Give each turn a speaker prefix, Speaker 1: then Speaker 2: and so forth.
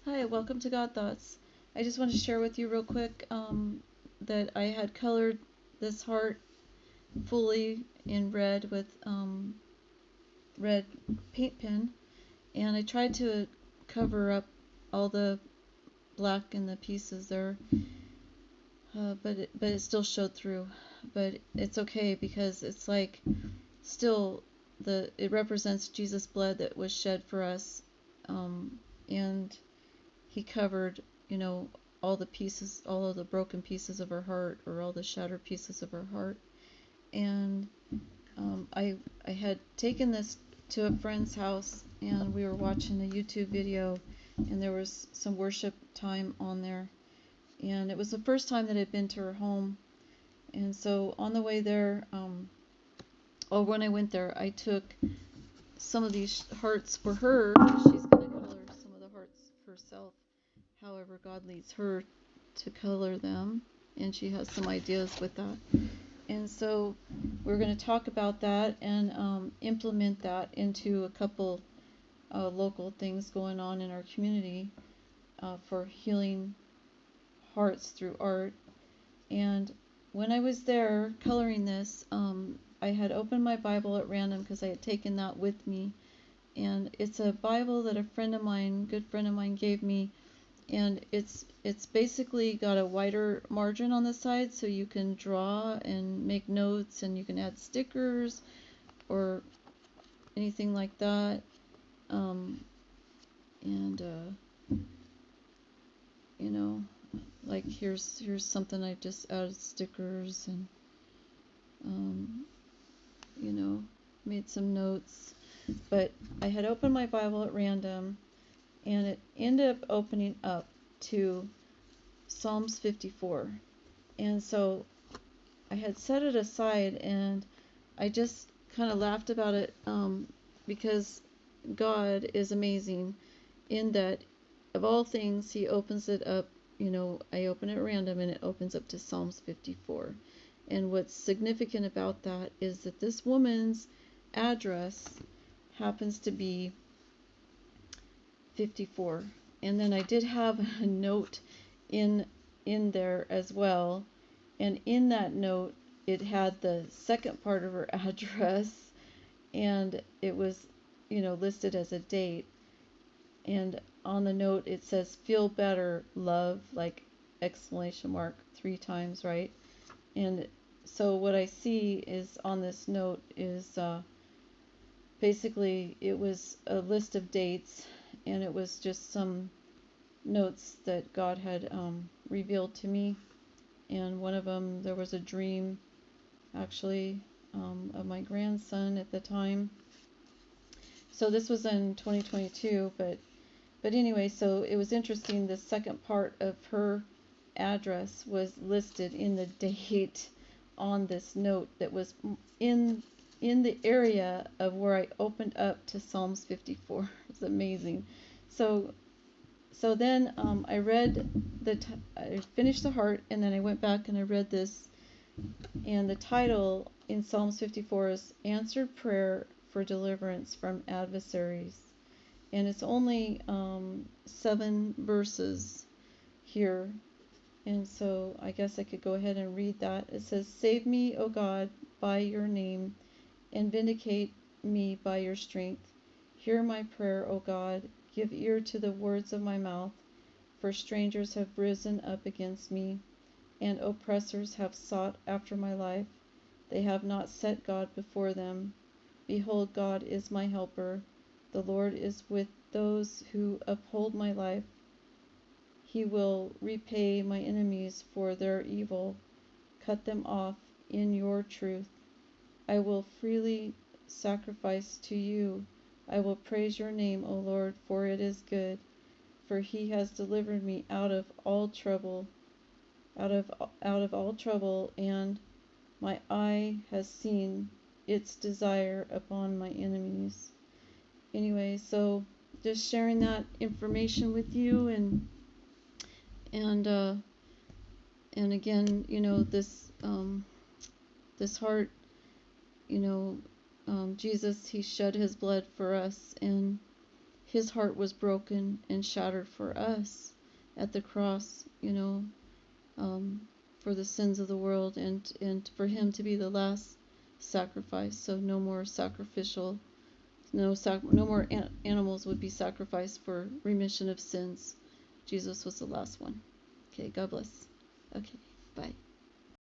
Speaker 1: Hi, welcome to God Thoughts. I just want to share with you real quick that I had colored this heart fully in red with red paint pen, and I tried to cover up all the black in the pieces there, but it still showed through. But it's okay because it's like still it represents Jesus' blood that was shed for us, and He covered, all the pieces, all of the broken pieces of her heart, or all the shattered pieces of her heart. And I had taken this to a friend's house, and we were watching a YouTube video, and there was some worship time on there. And it was the first time that I'd been to her home. And so on the way there, or when I went there, I took some of these hearts for her. She's going to color some of the hearts herself, however God leads her to color them, and she has some ideas with that. And so we're going to talk about that and implement that into a couple local things going on in our community for healing hearts through art. And when I was there coloring this, I had opened my Bible at random because I had taken that with me. And it's a Bible that a good friend of mine gave me, and it's basically got a wider margin on the side, so you can draw and make notes, and you can add stickers or anything like that. And you know, like here's something I just added stickers and made some notes. But I had opened my Bible at random, and it ended up opening up to Psalms 54. And so I had set it aside, and I just kind of laughed about it because God is amazing in that of all things, He opens it up. I open it at random, and it opens up to Psalms 54. And what's significant about that is that this woman's address happens to be 54. And then I did have a note in there as well. And in that note, it had the second part of her address, and it was, listed as a date. And on the note, it says, "Feel better, love," like exclamation mark 3 times, right? And so what I see is on this note is basically it was a list of dates, and it was just some notes that God had revealed to me. And one of them, there was a dream actually of my grandson at the time. So this was in 2022, but anyway, so it was interesting. The second part of her address was listed in the date on this note that was in the area of where I opened up to Psalms 54. It's amazing. So then I read I finished the heart, and then I went back and I read this, and the title in Psalms 54 is "Answered Prayer for Deliverance from Adversaries." And it's only 7 verses here. And so I guess I could go ahead and read that. It says, "Save me, O God, by your name, and vindicate me by your strength. Hear my prayer, O God. Give ear to the words of my mouth. For strangers have risen up against me, and oppressors have sought after my life. They have not set God before them. Behold, God is my helper. The Lord is with those who uphold my life. He will repay my enemies for their evil. Cut them off in your truth. I will freely sacrifice to you. I will praise your name, O Lord, for it is good. For he has delivered me out of all trouble, out of all trouble, and my eye has seen its desire upon my enemies." Anyway, so just sharing that information with you, and again, this heart, Jesus, He shed His blood for us, and his heart was broken and shattered for us at the cross, for the sins of the world, and for him to be the last sacrifice. So no more sacrificial, no more animals would be sacrificed for remission of sins. Jesus was the last one. Okay, God bless. Okay, bye.